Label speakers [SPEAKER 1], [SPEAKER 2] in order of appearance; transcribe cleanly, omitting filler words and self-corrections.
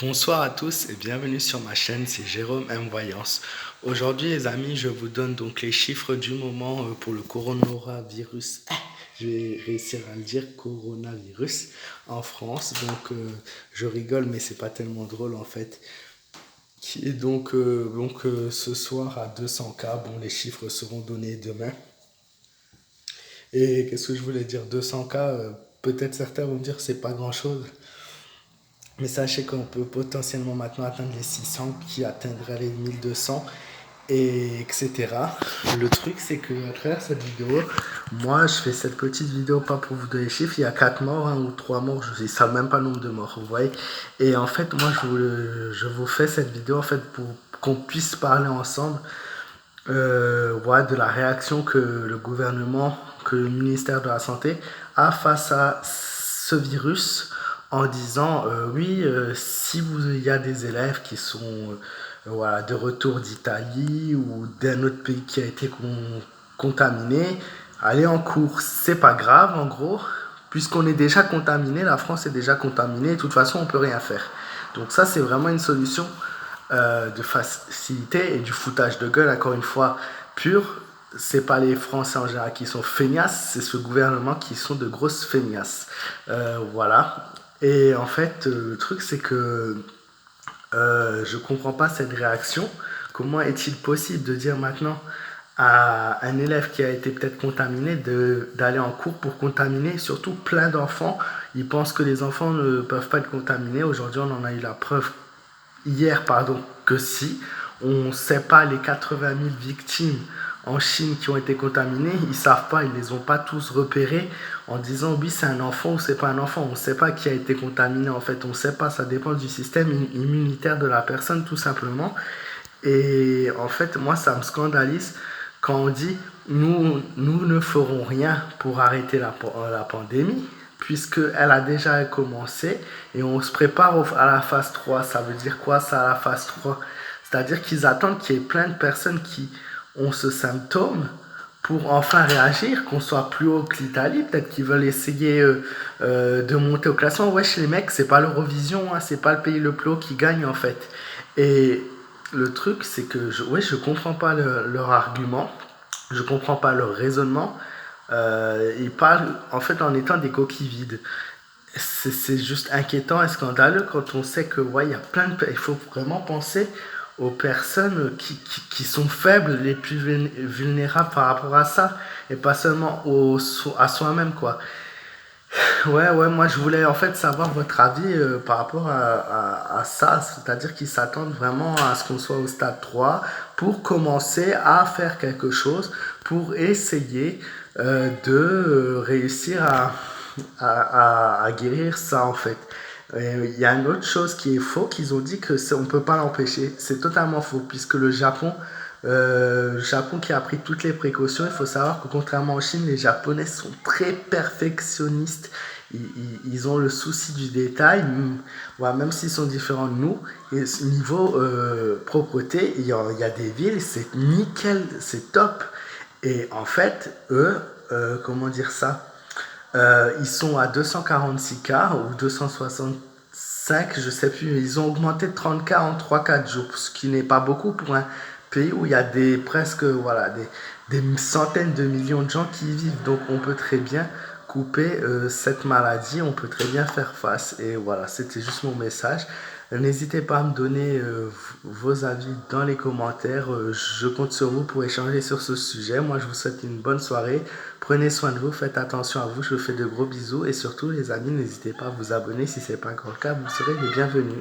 [SPEAKER 1] Bonsoir à tous et bienvenue sur ma chaîne, c'est Jérôme M Voyance. Aujourd'hui les amis, je vous donne donc les chiffres du moment pour le coronavirus. Je vais réussir à le dire, coronavirus en France. Je rigole mais c'est pas tellement drôle en fait. Qui est ce soir à 200 cas. Bon, les chiffres seront donnés demain. Et qu'est-ce que je voulais dire? 200 cas, peut-être certains vont me dire c'est pas grand-chose. Mais sachez qu'on peut potentiellement maintenant atteindre les 600 qui atteindrait les 1200 et etc. Le truc c'est que à travers cette vidéo, moi je fais cette petite vidéo pas pour vous donner les chiffres, il y a 4 morts ou 3 morts, je ne sais même pas le nombre de morts, vous voyez. Et en fait moi je vous fais cette vidéo en fait pour qu'on puisse parler ensemble voilà, de la réaction que le gouvernement, que le ministère de la Santé a face à ce virus en disant oui, si il y a des élèves qui sont voilà, de retour d'Italie ou d'un autre pays qui a été contaminé, allez en cours. C'est pas grave en gros, puisqu'on est déjà contaminé, la France est déjà contaminée, de toute façon on peut rien faire. Donc ça c'est vraiment une solution de facilité et du foutage de gueule, encore une fois, pur. C'est pas les Français en général qui sont feignasses, c'est ce gouvernement qui sont de grosses feignasses. Voilà. Et en fait, le truc, c'est que je comprends pas cette réaction. Comment est-il possible de dire maintenant à un élève qui a été peut-être contaminé d'aller en cours pour contaminer surtout plein d'enfants? Ils pensent que les enfants ne peuvent pas être contaminés. Aujourd'hui, on en a eu la preuve hier, pardon, que si. On ne sait pas les 80 000 victimes en Chine qui ont été contaminées, ils ne savent pas, ils ne les ont pas tous repérés en disant oui c'est un enfant ou c'est pas un enfant. On ne sait pas qui a été contaminé en fait, on ne sait pas, ça dépend du système immunitaire de la personne tout simplement. Et en fait moi ça me scandalise quand on dit nous ne ferons rien pour arrêter la pandémie puisqu'elle a déjà commencé et on se prépare à la phase 3. Ça veut dire quoi ça, à la phase 3? C'est-à-dire qu'ils attendent qu'il y ait plein de personnes qui ont ce symptôme pour enfin réagir, qu'on soit plus haut que l'Italie. Peut-être qu'ils veulent essayer de monter au classement. Wesh les mecs, c'est pas l'Eurovision, hein, c'est pas le pays le plus haut qui gagne en fait. Et le truc c'est que je comprends pas leur argument, je comprends pas leur raisonnement. Ils parlent en fait en étant des coquilles vides. C'est juste inquiétant et scandaleux quand on sait que ouais, il y a plein de... Il faut vraiment penser aux personnes qui sont faibles, les plus vulnérables par rapport à ça, et pas seulement à soi-même, quoi. Ouais, moi je voulais en fait savoir votre avis par rapport à ça, c'est-à-dire qu'ils s'attendent vraiment à ce qu'on soit au stade 3 pour commencer à faire quelque chose, pour essayer de réussir à guérir ça en fait. Il y a une autre chose qui est faux, qu'ils ont dit que on ne peut pas l'empêcher. C'est totalement faux, puisque le Japon qui a pris toutes les précautions, il faut savoir que contrairement en Chine, les Japonais sont très perfectionnistes. Ils ont le souci du détail, voilà, même s'ils sont différents de nous. Et niveau propreté, il y a des villes, c'est nickel, c'est top. Et en fait, eux, comment dire ça? Ils sont à 246 cas ou 265, je sais plus. Ils ont augmenté de 30 cas en 3-4 jours, ce qui n'est pas beaucoup pour un pays où il y a presque voilà, des centaines de millions de gens qui y vivent. Donc on peut très bien couper cette maladie, on peut très bien faire face. Et voilà, c'était juste mon message. N'hésitez pas à me donner vos avis dans les commentaires. Je compte sur vous pour échanger sur ce sujet. Moi, je vous souhaite une bonne soirée. Prenez soin de vous, faites attention à vous. Je vous fais de gros bisous. Et surtout, les amis, n'hésitez pas à vous abonner si ce n'est pas encore le cas. Vous serez les bienvenus.